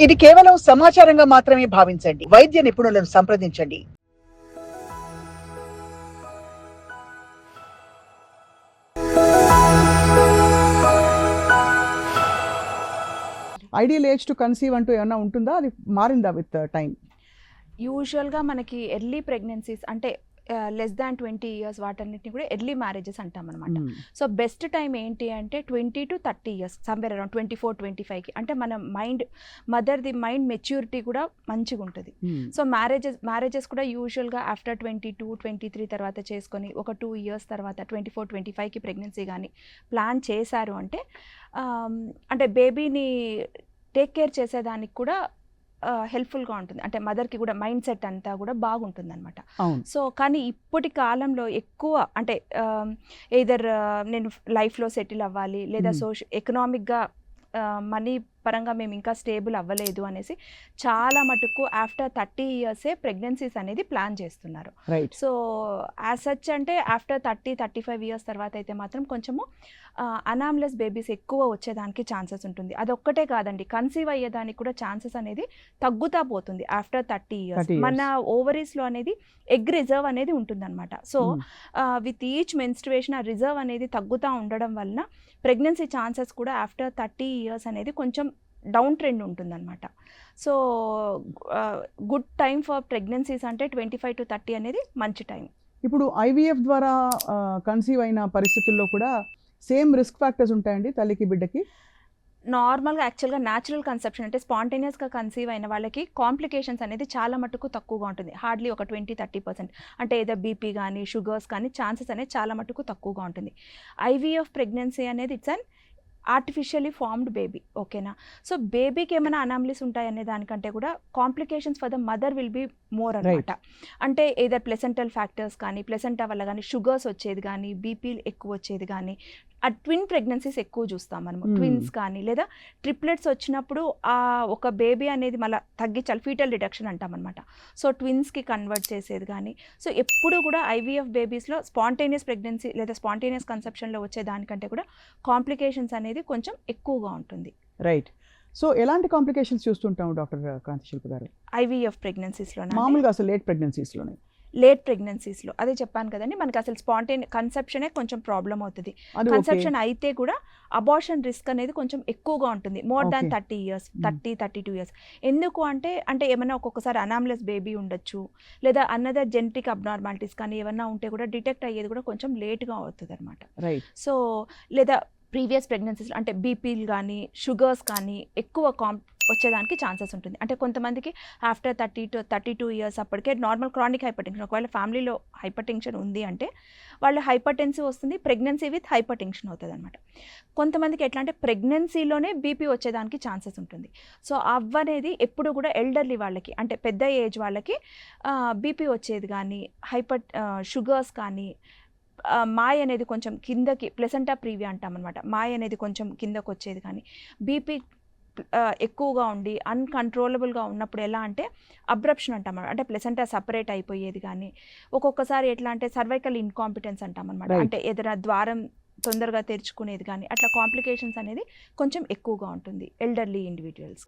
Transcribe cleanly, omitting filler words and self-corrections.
ఇది కేవలం సమాచారంగా మాత్రమే భావించండి. వైద్య నిపుణులను సంప్రదించండి. ఐడియల్ ఏజ్ టు కన్సీవ్ అంటూ ఏమన్నా ఉంటుందా? అది మారిందా విత్ టైం? యూజువల్గా మనకి ఎర్లీ ప్రెగ్నెన్సీస్ అంటే లెస్ దాన్ 20 ఇయర్స్ వాటన్నిటిని కూడా ఎర్లీ మ్యారేజెస్ అంటాం అనమాట. సో బెస్ట్ టైం ఏంటి అంటే 20 to 30 ఇయర్స్, సమ్వేర్ అరౌండ్ 24-25కి. అంటే మన మదర్ది మైండ్ మెచ్యూరిటీ కూడా మంచిగా ఉంటుంది. సో మ్యారేజెస్ కూడా యూజువల్గా ఆఫ్టర్ 22-23 తర్వాత చేసుకొని ఒక 2 ఇయర్స్ తర్వాత 24-25కి ప్రెగ్నెన్సీ కానీ ప్లాన్ చేశారు అంటే అంటే బేబీని టేక్ కేర్ చేసేదానికి కూడా హెల్ప్ఫుల్గా ఉంటుంది. అంటే మదర్కి కూడా మైండ్ సెట్ అంతా కూడా బాగుంటుంది అనమాట. సో కానీ ఇప్పటి కాలంలో ఎక్కువ అంటే ఎయిదర్ నేను లైఫ్లో సెటిల్ అవ్వాలి లేదా ఎకనామిక్గా మనీ పరంగా మేము ఇంకా స్టేబుల్ అవ్వలేదు అనేసి చాలా మటుకు ఆఫ్టర్ 30 ఇయర్సే ప్రెగ్నెన్సీస్ అనేది ప్లాన్ చేస్తున్నారు. సో యాజ్ సచ్ అంటే ఆఫ్టర్ 30-35 ఇయర్స్ తర్వాత అయితే మాత్రం కొంచెము అనామ్లెస్ బేబీస్ ఎక్కువ వచ్చేదానికి ఛాన్సెస్ ఉంటుంది. అదొక్కటే కాదండి, కన్సీవ్ అయ్యేదానికి కూడా ఛాన్సెస్ అనేది తగ్గుతా పోతుంది ఆఫ్టర్ 30 ఇయర్స్. మన ఓవరీస్లో అనేది ఎగ్ రిజర్వ్ అనేది ఉంటుందన్నమాట. సో విత్ ఈచ్ మెన్స్ట్రుయేషన్ ఆ రిజర్వ్ అనేది తగ్గుతూ ఉండడం వలన ప్రెగ్నెన్సీ ఛాన్సెస్ కూడా ఆఫ్టర్ 30 ఇయర్స్ అనేది కొంచెం డౌన్ ట్రెండ్ ఉంటుందన్నమాట. So good time for pregnancies అంటే 25 to 30 అనేది మంచి టైం. ఇప్పుడు ఐవీఎఫ్ ద్వారా కన్సీవ్ అయిన పరిస్థితుల్లో కూడా సేమ్ రిస్క్ ఫ్యాక్టర్స్ ఉంటాయండి తల్లికి బిడ్డకి? నార్మల్గా యాక్చువల్గా న్యాచురల్ కన్సెప్షన్ అంటే స్పాంటేనియస్గా కన్సీవ్ అయిన వాళ్ళకి కాంప్లికేషన్స్ అనేది చాలా మటుకు తక్కువగా ఉంటుంది. హార్డ్లీ ఒక 20-30%. అంటే ఏదో బీపీ కానీ షుగర్స్ కానీ ఛాన్సెస్ అనేది చాలా మటుకు తక్కువగా ఉంటుంది. ఐవీఎఫ్ ప్రెగ్నెన్సీ అనేది it's an artificially formed baby, ఓకేనా. సో బేబీకి ఏమైనా అనామలీస్ ఉంటాయనే దానికంటే కూడా complications for the mother will be more అనమాట. అంటే ఏదర్ ప్లెసెంటల్ ఫ్యాక్టర్స్ కానీ ప్లెసెంటా వల్ల కానీ షుగర్స్ వచ్చేది కానీ బీపీ ఎక్కువ వచ్చేది కానీ ఆ ట్విన్ ప్రెగ్నెన్సీస్ ఎక్కువ చూస్తాం మనము. ట్విన్స్ కానీ లేదా ట్రిప్లెట్స్ వచ్చినప్పుడు ఆ ఒక బేబీ అనేది మళ్ళీ తగ్గించాలి, ఫీటల్ రిడక్షన్ అంటాం అనమాట. సో ట్విన్స్కి కన్వర్ట్ చేసేది కానీ. సో ఎప్పుడు కూడా ఐవీఎఫ్ బేబీస్లో స్పాంటేనియస్ ప్రెగ్నెన్సీ లేదా స్పాంటేనియస్ కన్సెప్షన్లో వచ్చే దానికంటే కూడా కాంప్లికేషన్స్ అనేది కొంచెం ఎక్కువగా ఉంటుంది. రైట్. సో ఎలాంటి కాంప్లికేషన్స్ చూస్తుంటాము డాక్టర్ కాంతిశిల్ప గారు ఐవీఎఫ్ ప్రెగ్నెన్సీస్లో? మామూలుగా అసలు లేట్ ప్రెగ్నెన్సీస్లోనే లేట్ ప్రెగ్నెన్సీస్లో అదే చెప్పాను కదండి, మనకి అసలు కన్సెప్షనే కొంచెం ప్రాబ్లం అవుతుంది. కన్సెప్షన్ అయితే కూడా అబార్షన్ రిస్క్ అనేది కొంచెం ఎక్కువగా ఉంటుంది, మోర్ దాన్ 30 ఇయర్స్, 30-32 ఇయర్స్. ఎందుకు అంటే ఏమైనా ఒక్కొక్కసారి అనామ్లెస్ బేబీ ఉండొచ్చు లేదా అన్నదర్ జెనెటిక్ అబ్నార్మాలిటీస్ కానీ ఏమన్నా ఉంటే కూడా డిటెక్ట్ అయ్యేది కూడా కొంచెం లేట్గా అవుతుంది అనమాట. సో లేదా ప్రీవియస్ ప్రెగ్నెన్సీస్ అంటే బీపీలు కానీ షుగర్స్ కానీ ఎక్కువ వచ్చేదానికి ఛాన్సెస్ ఉంటుంది. అంటే కొంతమందికి ఆఫ్టర్ 30-32 ఇయర్స్ అప్పటికే నార్మల్ క్రానిక్ హైపర్ టెన్షన్, ఒకవేళ ఫ్యామిలీలో హైపర్ టెన్షన్ ఉంది అంటే వాళ్ళు హైపర్ టెన్సివ్ వస్తుంది, ప్రెగ్నెన్సీ విత్ హైపర్ టెన్షన్ అవుతుంది అనమాట. కొంతమందికి ఎట్లా అంటే ప్రెగ్నెన్సీలోనే బీపీ వచ్చేదానికి ఛాన్సెస్ ఉంటుంది. సో అవ్వనేది ఎప్పుడు కూడా ఎల్డర్లీ వాళ్ళకి అంటే పెద్ద ఏజ్ వాళ్ళకి బీపీ వచ్చేది కానీ షుగర్స్ కానీ మాయ్ అనేది కొంచెం కిందకి ప్లెసెంటా ప్రీవియా అంటాం అనమాట, మాయ్ అనేది కొంచెం కిందకు వచ్చేది కానీ బీపీ ఎక్కువగా ఉండి అన్కంట్రోలబుల్గా ఉన్నప్పుడు ఎలా అంటే అబ్రప్షన్ అంటాం అనమాట. అంటే ప్లెసెంటా సపరేట్ అయిపోయేది కానీ ఒక్కొక్కసారి ఎట్లా అంటే సర్వైకల్ ఇన్కాంపిటెన్స్ అంటాం అనమాట. అంటే ఏదైనా ద్వారం తొందరగా తెరుచుకునేది కానీ అట్లా కాంప్లికేషన్స్ అనేది కొంచెం ఎక్కువగా ఉంటుంది ఎల్డర్లీ ఇండివిజువల్స్.